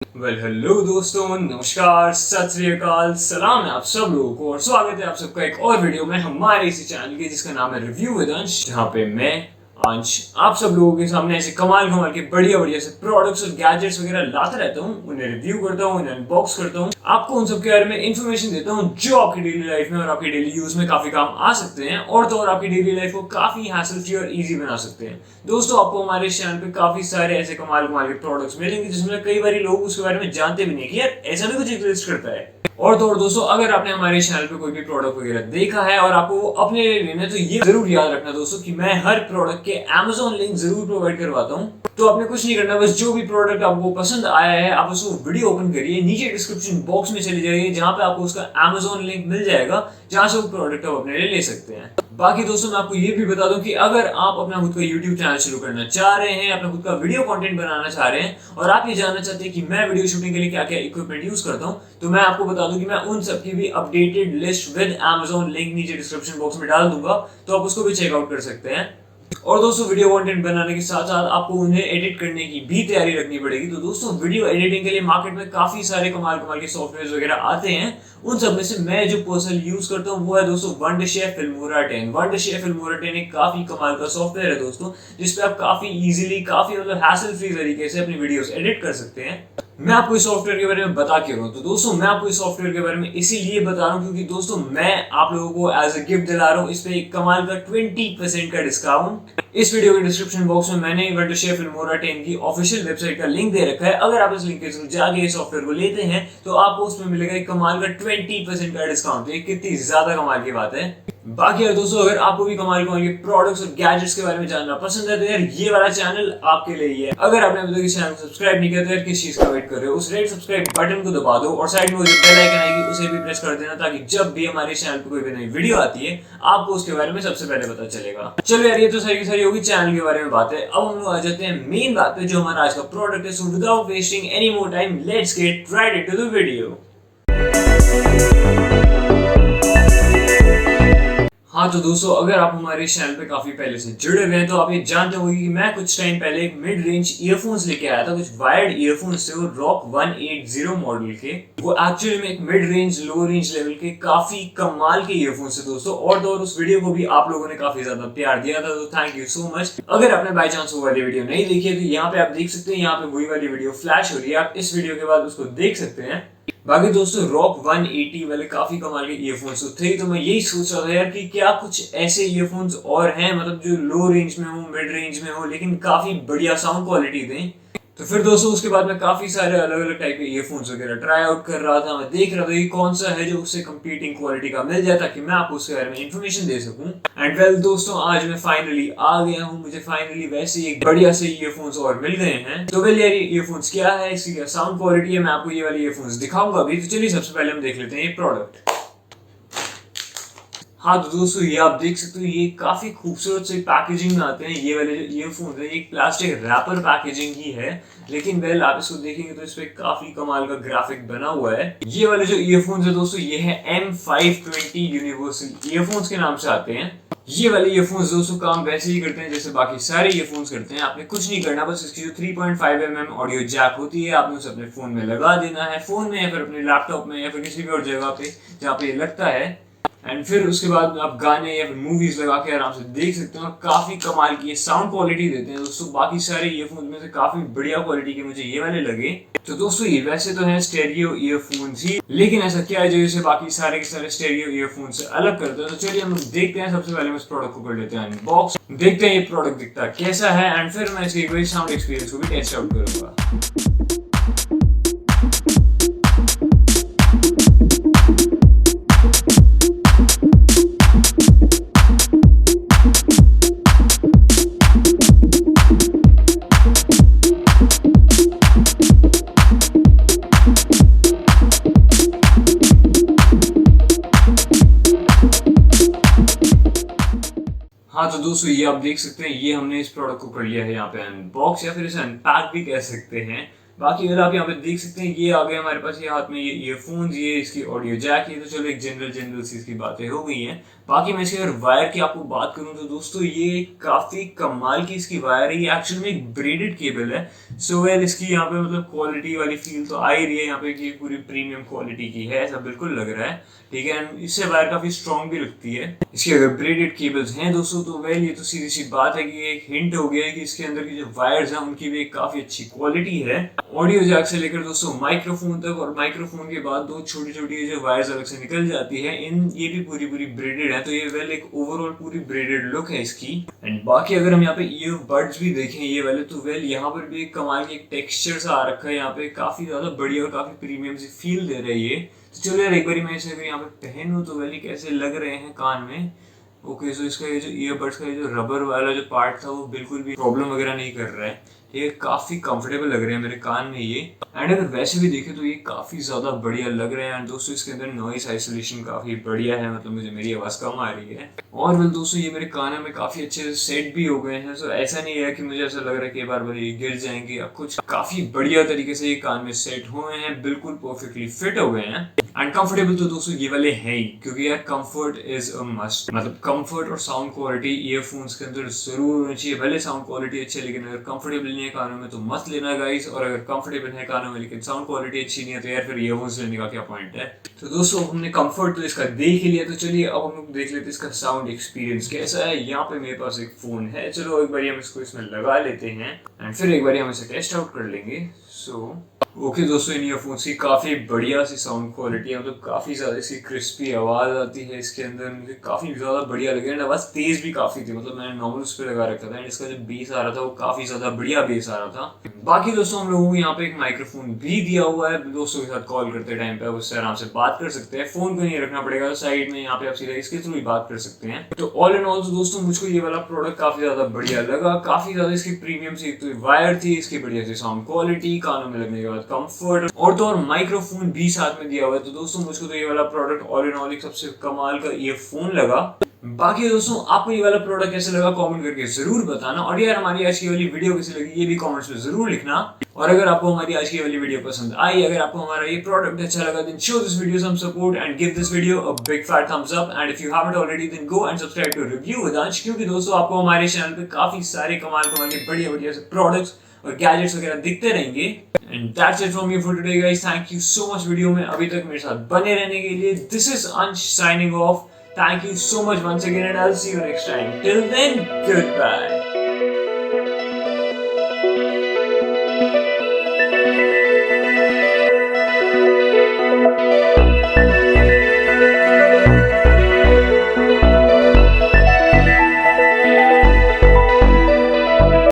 Hello दोस्तों, नमस्कार, सत श्री अकाल, सलाम है आप सब लोगों को और स्वागत है आप सबका एक और वीडियो में हमारे इसी चैनल के जिसका नाम है रिव्यू विद अंश, जहाँ पे मैं अंश आप सब लोगों के सामने ऐसे कमाल कमाल के बढ़िया बढ़िया से प्रोडक्ट्स और गैजेट्स वगैरह लाता रहता हूँ, उन्हें रिव्यू करता हूँ, उन्हें अनबॉक्स करता हूँ, आपको उन सब के बारे में इन्फॉर्मेशन देता हूँ जो आपकी डेली लाइफ में और आपकी डेली यूज में काफी काम आ सकते हैं और तो और आपकी डेली लाइफ को काफी हैसल फ्री और इजी बना सकते हैं। दोस्तों, आपको हमारे इस चैनल पे काफी सारे ऐसे कमाल कमाल के प्रोडक्ट्स मिलेंगे जिसमें कई बार लोग उसके बारे में जानते भी नहीं कि यार ऐसा भी कुछ एग्जिस्ट करता है। और तो और दोस्तों, अगर आपने हमारे चैनल पे कोई भी प्रोडक्ट वगैरह देखा है और आपको वो अपने लिए लेना है तो ये जरूर याद रखना दोस्तों कि मैं हर प्रोडक्ट के Amazon लिंक जरूर प्रोवाइड करवाता हूँ। तो आपने कुछ नहीं करना, बस जो भी प्रोडक्ट आपको पसंद आया है आप उसको वीडियो ओपन करिए, नीचे डिस्क्रिप्शन बॉक्स में चले जाइए जहाँ पे आपको उसका Amazon लिंक मिल जाएगा जहाँ से वो प्रोडक्ट आप अपने लिए ले सकते हैं। बाकी दोस्तों, मैं आपको ये भी बता दूं कि अगर आप अपना खुद का YouTube चैनल शुरू करना चाह रहे हैं, अपना खुद का वीडियो कंटेंट बनाना चाह रहे हैं और आप ये जानना चाहते हैं कि मैं वीडियो शूटिंग के लिए क्या क्या इक्विपमेंट यूज करता हूं, तो मैं आपको बता दूं कि मैं उन सब की भी updated list with Amazon link नीचे डिस्क्रिप्शन बॉक्स में डाल दूंगा, तो आप उसको भी चेकआउट कर सकते हैं। और दोस्तों, वीडियो कंटेंट बनाने के साथ साथ आपको उन्हें एडिट करने की भी तैयारी रखनी पड़ेगी। तो दोस्तों, वीडियो एडिटिंग के लिए मार्केट में काफी सारे कमाल कमाल के सॉफ्टवेयर वगैरह आते हैं। उन सब में से मैं जो पर्सनल यूज करता हूँ वो है दोस्तों वंडरशेयर फिल्मोरा 10। वंडरशेयर फिल्मोरा 10 एक काफी कमाल का सॉफ्टवेयर है दोस्तों, जिसपे आप काफी इजीली, काफी मतलब हैसल फ्री तरीके से अपनी वीडियोस एडिट कर सकते हैं। मैं आपको इस सॉफ्टवेयर के बारे में बता क्यों रहा हूँ, तो दोस्तों मैं आपको इस सॉफ्टवेयर के बारे में इसीलिए बता रहा हूँ क्योंकि दोस्तों मैं आप लोगों को एज अ गिफ्ट दिला रहा हूँ इस पे एक कमाल का 20% का डिस्काउंट। इस वीडियो के डिस्क्रिप्शन बॉक्स में मैंने वंडरशेयर फिल्मोरा 10 की ऑफिशियल वेबसाइट का लिंक दे रखा है। अगर आप इस लिंक के थ्रू जाके इस सॉफ्टवेयर को लेते हैं तो आपको उसमें मिलेगा एक कमाल का 20% का डिस्काउंट। ये कितनी ज्यादा कमाल की बात है। बाकी यार दोस्तों, अगर आपको भी कमाल कमाल के प्रोडक्ट्स और गैजेट्स के बारे में जानना पसंद है तो यार ये वाला चैनल आपके लिए ही है। अगर आपने अभी तक इस चैनल को सब्सक्राइब नहीं किया तो यार किस चीज का वेट कर रहे हो, उस रेड सब्सक्राइब बटन को दबा दो और साइड में वो जो बेल आइकन आएगी उसे भी प्रेस कर देना, ताकि जब भी हमारे चैनल पे कोई भी नई वीडियो आती है आपको उसके बारे में सबसे पहले पता चलेगा। चलो यार, ये तो सारी की सारी होगी चैनल के बारे में बात है। अब हम लोग आ जाते हैं मेन बात पे जो हमारा आज का प्रोडक्ट है। So without wasting any more time, let's get right into the video. हाँ तो दोस्तों, अगर आप हमारे चैनल पे काफी पहले से जुड़े हुए हैं तो आप ये जानते होंगे कि मैं कुछ टाइम पहले एक मिड रेंज ईयरफोन्स लेके आया था। कुछ वायर्ड ईयरफोन्स थे, वो रॉक 180 मॉडल के। वो एक्चुअली में एक मिड रेंज लो रेंज लेवल के काफी कमाल के ईयरफोन्स थे दोस्तों। और तो और उस वीडियो को भी आप लोगों ने काफी ज्यादा प्यार दिया था, तो थैंक यू सो मच। अगर आपने बाई चांस वो वाली वीडियो नहीं देखी है तो यहाँ पे आप देख सकते हैं, यहाँ पे वही वाली वीडियो फ्लैश हो रही है, आप इस वीडियो के बाद उसको देख सकते हैं। बाकी दोस्तों, रॉक 180 वाले काफी कमाल के ईयरफोन्स थे, तो मैं यही सोच रहा था यार कि क्या कुछ ऐसे ईयरफोन्स और हैं मतलब जो लो रेंज में हो, मिड रेंज में हो, लेकिन काफी बढ़िया साउंड क्वालिटी दें। तो फिर दोस्तों उसके बाद मैं काफी सारे अलग अलग टाइप के ईयरफोन्स वगैरह ट्राई आउट कर रहा था। मैं देख रहा था कि कौन सा है जो उससे कंपीटिंग क्वालिटी का मिल जाए ताकि मैं आपको उसके बारे में इन्फॉर्मेशन दे सकूं। एंड वेल दोस्तों, आज मैं फाइनली आ गया हूं, मुझे फाइनली वैसे एक बढ़िया से ईयरफोन्स और मिल गए हैं। तो वेल यार, ईयरफोन्स क्या है, इसकी क्या साउंड क्वालिटी है, मैं आपको ये वाले ईयरफोन्स दिखाऊंगा अभी। तो चलिए सबसे पहले हम देख लेते हैं ये प्रोडक्ट। हाँ तो दोस्तों, ये आप देख सकते हो, ये काफी खूबसूरत से पैकेजिंग में आते हैं। ये वाले जो ईयरफोन्स है, एक प्लास्टिक रैपर पैकेजिंग ही है, लेकिन वेल आप इसको देखेंगे तो इस पे काफी कमाल का ग्राफिक बना हुआ है। ये वाले जो ईयरफोन्स है दोस्तों, ये है M502 यूनिवर्सल ईयरफोन्स के नाम से आते हैं। ये वाले ईयरफोन्स दोस्तों काम वैसे ही करते हैं जैसे बाकी सारे ईयरफोन्स करते हैं। आपने कुछ नहीं करना, बस इसकी जो 3.5 mm ऑडियो जैक होती है आपने उसे अपने फोन में लगा देना है, फोन में या फिर अपने लैपटॉप में या फिर किसी भी और जगह पे जहाँ पे ये लगता है। एंड फिर उसके बाद आप गाने या फिर मूवीज लगा के आराम से देख सकते हो। काफी कमाल की साउंड क्वालिटी देते हैं दोस्तों। बाकी सारे ईयरफोन्स में से काफी बढ़िया क्वालिटी के मुझे ये वाले लगे। तो दोस्तों, ये वैसे तो है स्टेरियो ईयरफोन्स ही, लेकिन ऐसा क्या है जो इसे बाकी सारे के सारे स्टेरियो ईयरफोन्स से अलग करते हैं। तो चलिए हम देखते हैं। सबसे पहले हम इस प्रोडक्ट को कर लेते हैं अनबॉक्स, देखते हैं ये प्रोडक्ट दिखता कैसा है एंड फिर मैं इसके साउंड एक्सपीरियंस को भी टेस्ट आउट करूंगा। हाँ तो दोस्तों, ये आप देख सकते हैं, ये हमने इस प्रोडक्ट को कर लिया है यहाँ पे अनबॉक्स या फिर इसे अनपैक भी कह सकते हैं। बाकी अगर आप यहाँ पे देख सकते हैं, ये आ गए हमारे पास ये हाथ में ये ईयरफोन्स, ये इसकी ऑडियो जैक। ये तो चलो एक जनरल सी इसकी बातें हो गई हैं। बाकी मैं इसके अगर वायर की आपको बात करूं तो दोस्तों ये काफी कमाल की इसकी वायर है। ये एक्चुअली में एक ब्रेडेड केबल है। सो वेल इसकी यहाँ पे मतलब क्वालिटी वाली फील तो आ ही रही है यहाँ पे कि पूरी प्रीमियम क्वालिटी की है, ऐसा बिल्कुल लग रहा है। ठीक है, एंड इससे वायर काफी स्ट्रॉन्ग भी लगती है। इसकी अगर ब्रेडेड केबल्स हैं दोस्तों तो वेल ये तो सीधी सी बात है कि एक हिंट हो गया है कि इसके अंदर की जो वायर्स हैं उनकी भी एक काफी अच्छी क्वालिटी है। ऑडियो जैक से लेकर दोस्तों माइक्रोफोन तक, और माइक्रोफोन के बाद दो छोटी छोटी जो वायर्स अलग से निकल जाती है, ये भी पूरी पूरी ब्रेडेड है। तो ये वेल एक ओवरऑल पूरी ब्रेडेड लुक है इसकी। एंड बाकी अगर हम यहाँ पे ईयरबड्स भी देखें ये वाले तो वेल यहाँ पर भी एक कमाल की एक टेक्सचर सा आ रखा है। यहाँ पे काफी ज्यादा बढ़िया और काफी प्रीमियम सी फील दे रहा है ये। तो चलो यार एक बार मैं इसे अगर यहाँ पे पहनूं तो वेल कैसे लग रहे हैं कान में। ओके, सो इसका ये जो ईयरबड्स का ये जो रबर वाला जो पार्ट था वो बिल्कुल भी प्रॉब्लम वगैरह नहीं कर रहा है। ये काफी कंफर्टेबल लग रहे हैं मेरे कान में ये। एंड अगर वैसे भी देखें तो ये काफी ज्यादा बढ़िया लग रहे हैं। एंड दोस्तों इसके अंदर नॉइस आइसोलेशन काफी बढ़िया है, मतलब मुझे मेरी आवाज कम आ रही है। और वेल दोस्तों ये मेरे कानों में काफी अच्छे से सेट भी हो गए हैं। सो ऐसा नहीं है कि मुझे ऐसा लग रहा है कि बार बार ये गिर जाएंगे या कुछ। काफी बढ़िया तरीके से ये कान में सेट हुए हैं, बिल्कुल परफेक्टली फिट हो गए हैं। एंड कंफर्टेबल तो दोस्तों ये वाले हैं ही, क्योंकि यार कंफर्ट इज अ मस्ट। मतलब कंफर्ट और साउंड क्वालिटी ईयरफोन्स के अंदर जरूर होनी चाहिए। भले साउंड क्वालिटी अच्छी है लेकिन अगर कंफर्टेबल नहीं है कानों में तो मत लेना गाइस। और अगर कंफर्टेबल है कानों में लेकिन साउंड क्वालिटी अच्छी नहीं है तो यार फिर ईयरफोन्स लेने का क्या पॉइंट है। तो दोस्तों हमने कंफर्ट तो इसका देख ही लिया, तो चलिए अब हम लोग देख लेते हैं इसका साउंड एक्सपीरियंस कैसा है। यहाँ पे मेरे पास एक फोन है, चलो एक बार हम इसको इसमें लगा लेते हैं एंड फिर एक बार हम इसे टेस्ट आउट कर लेंगे। सो ओके दोस्तों, इन ईयरफोन्स की काफी बढ़िया सी साउंड क्वालिटी है, मतलब काफी ज्यादा इसकी क्रिस्पी आवाज आती है इसके अंदर। मुझे काफी ज्यादा बढ़िया लगे एंड आवाज तेज भी काफी थी, मतलब मैंने नॉर्मल उस पर लगा रखा था एंड इसका जो बेस आ रहा था वो काफी ज्यादा बढ़िया बेस आ रहा था। बाकी दोस्तों हम लोगों को यहाँ पे एक माइक्रोफोन भी दिया हुआ है, दोस्तों के साथ कॉल करते टाइम पे आप उससे आराम से बात कर सकते हैं। फोन को नहीं रखना पड़ेगा साइड में, यहाँ पे आप सीधा इसके थ्रू ही बात कर सकते हैं। तो ऑल इन ऑल दोस्तों मुझको ये वाला प्रोडक्ट काफी ज्यादा बढ़िया लगा। काफी ज्यादा इसकी प्रीमियम सी तो वायर थी, इसकी बढ़िया सी साउंड क्वालिटी, कानों में लगने के बाद कंफर्ट, और तो और माइक्रोफोन भी साथ में दिया हुआ है। तो दोस्तों मुझको तो ये वाला प्रोडक्ट ऑल इन ऑल एक सबसे कमाल का ईयरफोन लगा। बाकी दोस्तों आपको ये वाला प्रोडक्ट कैसे लगा कमेंट करके जरूर बताना। और यार हमारी आज की वाली वीडियो कैसी लगी ये भी कमेंट्स में जरूर लिखना। और अगर आपको हमारी आज की वाली वीडियो पसंद आई, अगर आपको हमारा ये प्रोडक्ट अच्छा लगा, then show this video some support and give this video a big fat thumbs up. And if you haven't already then go and subscribe to review with Ansh, क्योंकि दोस्तों आपको हमारे चैनल पे काफी सारे कमाल के बढ़िया बढ़िया से प्रोडक्ट्स और गैजेट्स वगैरह दिखते रहेंगे। And that's it from me for today guys. Thank you so much video में अभी तक मेरे साथ बने रहने के लिए। दिस इज अंश signing off. Thank you so much once again and I'll see you next time. Till then, goodbye.